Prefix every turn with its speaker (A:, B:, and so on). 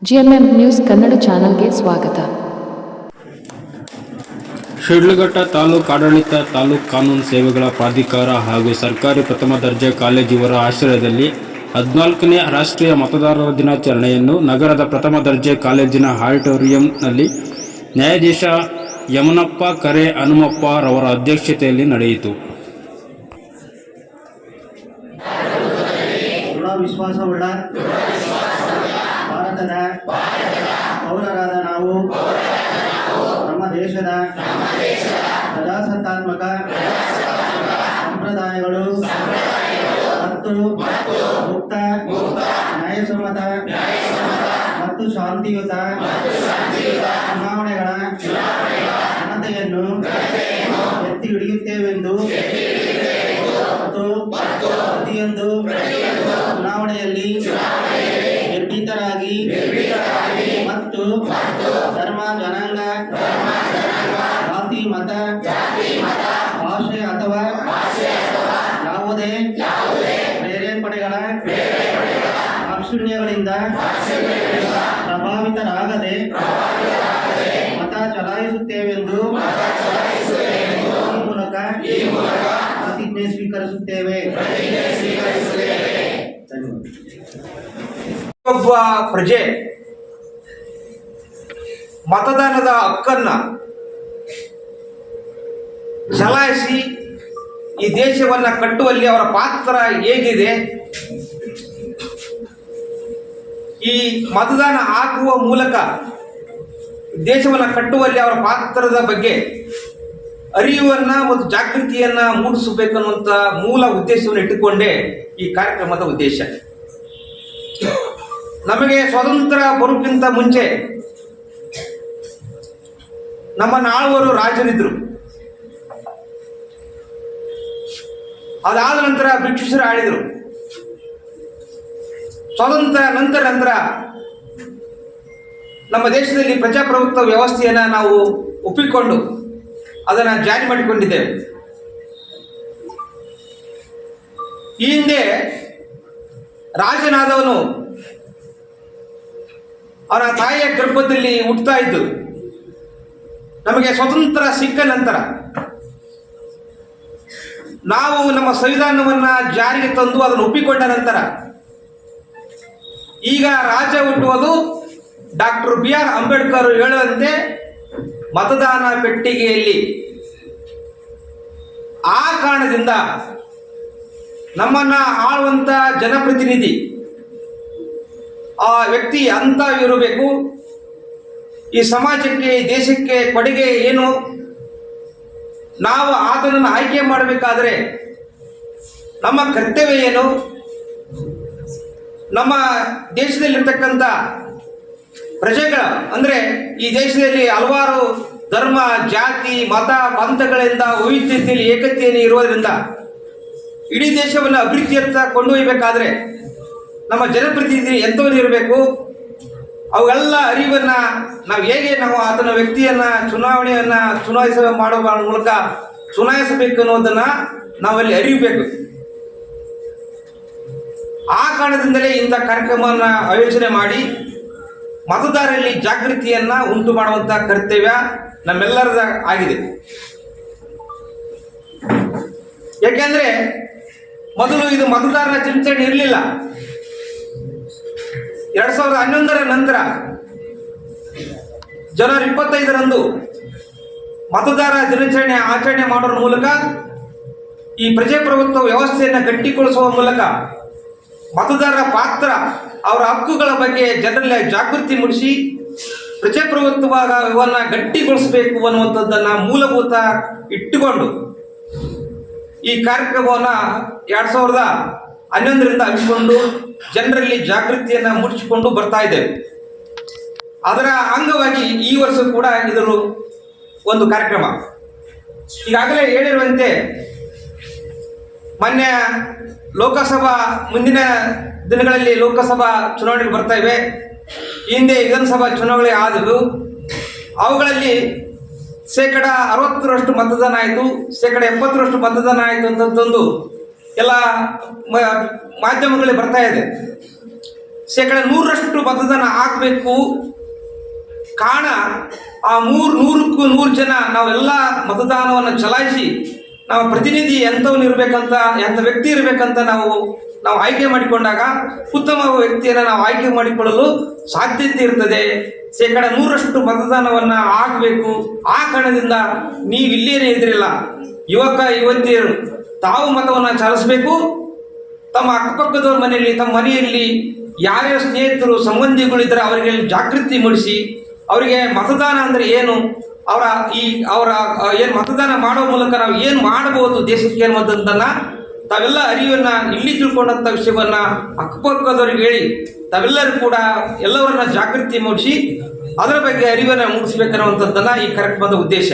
A: GMM news Kannada ಚಾನೆಲ್ಗೆ ಸ್ವಾಗತ.
B: ಶಿಡ್ಲಘಟ್ಟ ತಾಲೂಕು ಆಡಳಿತ, ತಾಲೂಕು ಕಾನೂನು ಸೇವೆಗಳ ಪ್ರಾಧಿಕಾರ ಹಾಗೂ ಸರ್ಕಾರಿ ಪ್ರಥಮ ದರ್ಜೆ ಕಾಲೇಜು ಇವರ ಆಶ್ರಯದಲ್ಲಿ 14ನೇ ರಾಷ್ಟ್ರೀಯ ಮತದಾರರ ದಿನಾಚರಣೆಯನ್ನು ನಗರದ ಪ್ರಥಮ ದರ್ಜೆ ಕಾಲೇಜಿನ ಆಡಿಟೋರಿಯಂನಲ್ಲಿ ನ್ಯಾಯಾಧೀಶ ಯಮನಪ್ಪ ಕರೆ ಹನುಮಪ್ಪ ರವರ ಅಧ್ಯಕ್ಷತೆಯಲ್ಲಿ ನಡೆಯಿತು.
C: ವಿಶ್ವಾಸವುಳ್ಳ ಭಾರತದ ಪೌರರಾದ ನಾವು ನಮ್ಮ ದೇಶದ ಪ್ರಜಾಸತ್ತಾತ್ಮಕ ಸಂಪ್ರದಾಯಗಳು ಮತ್ತು ಮುಕ್ತ, ನ್ಯಾಯಸಮ್ಮತ ಮತ್ತು ಶಾಂತಿಯುತ ಚುನಾವಣೆಗಳ ಘನತೆಯನ್ನು ಎತ್ತಿ ಹಿಡಿಯುತ್ತೇವೆಂದು ಮತ್ತು ಪ್ರತಿಯೊಂದು ಚುನಾವಣೆಯಲ್ಲಿ ನಿರ್ಭೀತರಾಗಿ ಮತ್ತು ಧರ್ಮ, ಜನಾಂಗ, ಜಾತಿ, ಮತ, ಭಾಷೆ ಅಥವಾ ಯಾವುದೇ ಪ್ರೇರೇಪಣೆಗಳ ದಾಕ್ಷಿಣ್ಯಗಳಿಂದ ಪ್ರಭಾವಿತರಾಗದೆ ಮತ ಚಲಾಯಿಸುತ್ತೇವೆಂದು ಈ ಮೂಲಕ ಪ್ರತಿಜ್ಞೆ ಸ್ವೀಕರಿಸುತ್ತೇವೆ.
D: ಒಬ್ಬ ಪ್ರಜೆ ಮತದಾನದ ಹಕ್ಕನ್ನ ಚಲಾಯಿಸಿ ಈ ದೇಶವನ್ನ ಕಟ್ಟುವಲ್ಲಿ ಅವರ ಪಾತ್ರ ಹೇಗಿದೆ, ಈ ಮತದಾನ ಆಗುವ ಮೂಲಕ ದೇಶವನ್ನ ಕಟ್ಟುವಲ್ಲಿ ಅವರ ಪಾತ್ರದ ಬಗ್ಗೆ ಅರಿವನ್ನ ಮತ್ತು ಜಾಗೃತಿಯನ್ನ ಮೂಡಿಸಬೇಕನ್ನುವಂತ ಮೂಲ ಉದ್ದೇಶವನ್ನು ಇಟ್ಟುಕೊಂಡೇ ಈ ಕಾರ್ಯಕ್ರಮದ ಉದ್ದೇಶ. ನಮಗೆ ಸ್ವತಂತ್ರ ಬರೋಕ್ಕಿಂತ ಮುಂಚೆ ನಮ್ಮನ್ನು ಆಳುವರು ರಾಜರಿದ್ರು. ಅದಾದ ನಂತರ ಬ್ರಿಟಿಷರು ಆಳಿದರು. ಸ್ವಾತಂತ್ರ್ಯ ನಂತರ ನಮ್ಮ ದೇಶದಲ್ಲಿ ಪ್ರಜಾಪ್ರಭುತ್ವ ವ್ಯವಸ್ಥೆಯನ್ನ ನಾವು ಒಪ್ಪಿಕೊಂಡು ಅದನ್ನು ಜಾರಿ ಮಾಡಿಕೊಂಡಿದ್ದೇವೆ. ಈ ಹಿಂದೆ ರಾಜನಾದವನು ಅವನ ತಾಯಿಯ ಗರ್ಭದಲ್ಲಿ ಹುಟ್ಟುತ್ತಾ ಇದ್ದು ನಮಗೆ ಸ್ವತಂತ್ರ ಸಿಕ್ಕ ನಂತರ ನಾವು ನಮ್ಮ ಸಂವಿಧಾನವನ್ನ ಜಾರಿಗೆ ತಂದು ಅದನ್ನು ಒಪ್ಪಿಕೊಂಡ ನಂತರ ಈಗ ರಾಜ್ಯ ಹುಟ್ಟುವುದು ಡಾಕ್ಟರ್ BR ಅಂಬೇಡ್ಕರ್ ಹೇಳುವಂತೆ ಮತದಾನ ಪೆಟ್ಟಿಗೆಯಲ್ಲಿ. ಆ ಕಾರಣದಿಂದ ನಮ್ಮನ್ನ ಆಳುವಂತ ಜನಪ್ರತಿನಿಧಿ ಆ ವ್ಯಕ್ತಿ ಅಂತ ಇರಬೇಕು, ಈ ಸಮಾಜಕ್ಕೆ, ದೇಶಕ್ಕೆ ಕೊಡುಗೆ ಏನು, ನಾವು ಆತನನ್ನು ಆಯ್ಕೆ ಮಾಡಬೇಕಾದ್ರೆ ನಮ್ಮ ಕರ್ತವ್ಯ ಏನು, ನಮ್ಮ ದೇಶದಲ್ಲಿರ್ತಕ್ಕಂಥ ಪ್ರಜೆಗಳ ಅಂದರೆ ಈ ದೇಶದಲ್ಲಿ ಹಲವಾರು ಧರ್ಮ, ಜಾತಿ, ಮತ, ಪಂಥಗಳಿಂದ ವೈವಿಧ್ಯತೆಯಲ್ಲಿ ಏಕತೆಯಲ್ಲಿ ಇರುವುದರಿಂದ ಇಡೀ ದೇಶವನ್ನು ಅಭಿವೃದ್ಧಿಯತ್ತ ಕೊಂಡೊಯ್ಯಬೇಕಾದ್ರೆ ನಮ್ಮ ಜನಪ್ರತಿನಿಧಿ ಎಂಥವರು ಇರಬೇಕು, ಅವೆಲ್ಲ ಅರಿವನ್ನ ನಾವು ಹೇಗೆ ಆತನ ವ್ಯಕ್ತಿಯನ್ನ ಮಾಡುವ ಮೂಲಕ ಚುನಾಯಿಸಬೇಕು ಅನ್ನೋದನ್ನ ನಾವಲ್ಲಿ ಅರಿಯಬೇಕು. ಆ ಕಾರಣದಿಂದಲೇ ಇಂಥ ಕಾರ್ಯಕ್ರಮವನ್ನು ಆಯೋಜನೆ ಮಾಡಿ ಮತದಾರರಲ್ಲಿ ಜಾಗೃತಿಯನ್ನ ಉಂಟು ಮಾಡುವಂತ ಕರ್ತವ್ಯ ನಮ್ಮೆಲ್ಲರದ ಆಗಿದೆ. ಯಾಕೆಂದ್ರೆ ಮೊದಲು ಇದು ಮತದಾರರ ದಿನಾಚರಣೆ ಇರಲಿಲ್ಲ. 2011ರ ನಂತರ ಜನವರಿ 25ರಂದು ಮತದಾರ ದಿನಾಚರಣೆ ಆಚರಣೆ ಮಾಡೋದ್ರ ಮೂಲಕ ಈ ಪ್ರಜಾಪ್ರಭುತ್ವ ವ್ಯವಸ್ಥೆಯನ್ನು ಗಟ್ಟಿಗೊಳಿಸುವ ಮೂಲಕ ಮತದಾರರ ಪಾತ್ರ, ಅವರ ಹಕ್ಕುಗಳ ಬಗ್ಗೆ ಜನರಲ್ಲಿ ಜಾಗೃತಿ ಮೂಡಿಸಿ ಪ್ರಜಾಪ್ರಭುತ್ವವನ್ನು ಗಟ್ಟಿಗೊಳಿಸಬೇಕು ಅನ್ನುವಂಥದ್ದನ್ನು ಮೂಲಭೂತ ಇಟ್ಟುಕೊಂಡು ಈ ಕಾರ್ಯಕ್ರಮವನ್ನು 2011ರಿಂದ ಹಮ್ಮಿಕೊಂಡು ಜನರಲ್ಲಿ ಜಾಗೃತಿಯನ್ನು ಮೂಡಿಸಿಕೊಂಡು ಬರ್ತಾ ಇದ್ದೇವೆ. ಅದರ ಅಂಗವಾಗಿ ಈ ವರ್ಷ ಕೂಡ ಇದರ ಒಂದು ಕಾರ್ಯಕ್ರಮ. ಈಗಾಗಲೇ ಹೇಳಿರುವಂತೆ ಮೊನ್ನೆ ಲೋಕಸಭಾ, ಮುಂದಿನ ದಿನಗಳಲ್ಲಿ ಲೋಕಸಭಾ ಚುನಾವಣೆಗಳು ಬರ್ತಾ ಇವೆ. ಹಿಂದೆ ವಿಧಾನಸಭಾ ಚುನಾವಣೆ ಆದವು. ಅವುಗಳಲ್ಲಿ 60% ಮತದಾನ ಆಯಿತು, 70% ಮತದಾನ ಆಯಿತು ಅಂತಂದು ಎಲ್ಲ ಮಾಧ್ಯಮಗಳಲ್ಲಿ ಬರ್ತಾ ಇದೆ. 100% ಮತದಾನ ಆಗಬೇಕು. ಕಾರಣ ಆ 100ಕ್ಕೂ 100 ಜನ ನಾವೆಲ್ಲ ಮತದಾನವನ್ನು ಚಲಾಯಿಸಿ ನಾವು ಪ್ರತಿನಿಧಿ ಎಂಥವ್ನು ಇರಬೇಕಂತ, ಎಂಥ ವ್ಯಕ್ತಿ ಇರಬೇಕಂತ ನಾವು ಆಯ್ಕೆ ಮಾಡಿಕೊಂಡಾಗ ಉತ್ತಮ ವ್ಯಕ್ತಿಯನ್ನು ನಾವು ಆಯ್ಕೆ ಮಾಡಿಕೊಳ್ಳಲು ಸಾಧ್ಯತೆ ಇರ್ತದೆ. 100% ಮತದಾನವನ್ನು ಆಗಬೇಕು. ಆ ಕಾರಣದಿಂದ ನೀವು ಇಲ್ಲೇನೇ ಇದ್ರಿಲ್ಲ, ಯುವತಿಯರು ತಾವು ಮತವನ್ನು ಚಲಾಯಿಸಬೇಕು. ತಮ್ಮ ಅಕ್ಕಪಕ್ಕದವ್ರ ಮನೆಯಲ್ಲಿ, ತಮ್ಮ ಮನೆಯಲ್ಲಿ ಯಾರ್ಯಾರ ಸ್ನೇಹಿತರು ಸಂಬಂಧಿಗಳಿದ್ದರೆ ಅವರಿಗೆ ಜಾಗೃತಿ ಮೂಡಿಸಿ ಅವರಿಗೆ ಮತದಾನ ಅಂದರೆ ಏನು, ಅವರ ಏನು ಮತದಾನ ಮಾಡೋ ಮೂಲಕ ನಾವು ಏನು ಮಾಡಬಹುದು ದೇಶಕ್ಕೆ ಅನ್ನೋದಂತನ್ನ ತಾವೆಲ್ಲ ಅರಿವನ್ನು ಇಲ್ಲಿ ತಿಳ್ಕೊಂಡಂಥ ವಿಷಯವನ್ನು ಅಕ್ಕಪಕ್ಕದವ್ರಿಗೆ ಹೇಳಿ ತಾವೆಲ್ಲರೂ ಕೂಡ ಎಲ್ಲವರನ್ನ ಜಾಗೃತಿ ಮೂಡಿಸಿ ಅದರ ಬಗ್ಗೆ ಅರಿವನ್ನು ಮೂಡಿಸಬೇಕನ್ನುವಂಥದ್ದನ್ನು ಈ ಕಾರ್ಯಕ್ರಮದ ಉದ್ದೇಶ.